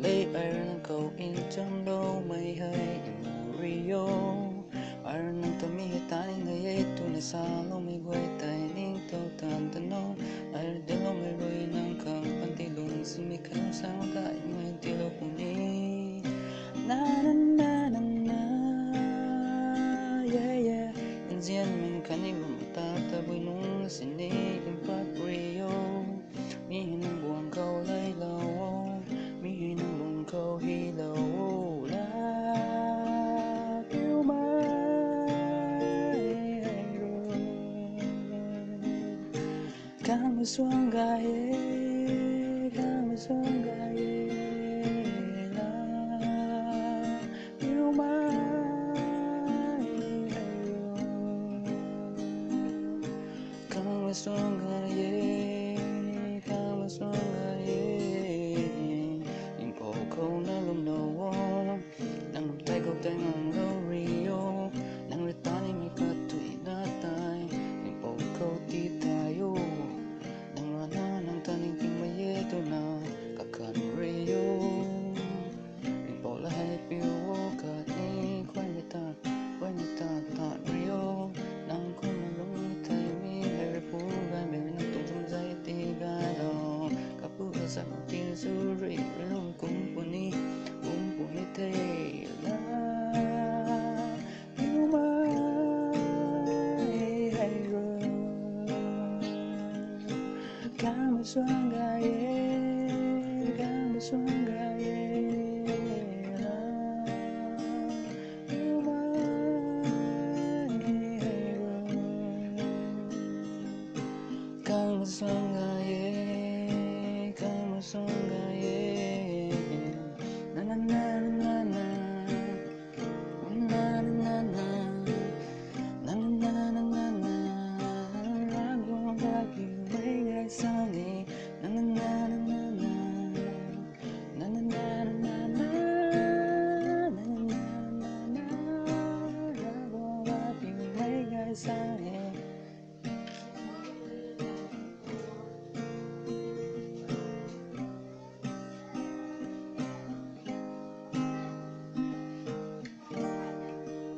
lấy ai nang cầu in trong đâu mây hay Rio ai nang tami ta ni ngay tu na sa lo mi guai tai ning to tan tan no ai de lo mi roi nang kang pan ti lung si mi khang sang dai mai ti lo ku ni na na na na na yeah yeah in zian min kan ni lu ta ta bui nung si ni in pat Rio mi hin buông câu lấy lâu mi hin buông câu hi lâu la yêu mai rồi kang suang gai kang suang gai la yêu mai rồi kang suang gai kang suang gai in po câu na lum no nang lum tai câu tai ngang lo Rio nang le ta ni mi ka tui na tai in po câu ti tai yo nang la na nang ta ni ki ma ye tu na ka kan Rio in po la hai pi wo ka ni kwai mi ta ta Rio nang ko ma lo mi tai mi me re pu ga me nang tu zum zai ti ga lo ka pu sa ma tin su ri lo kum pu ni te la yêu mai hay rồi kang suang gai la yêu mai hay rồi kang suang gai na na na na na na na na na na na na na na I won't like you, way I sound.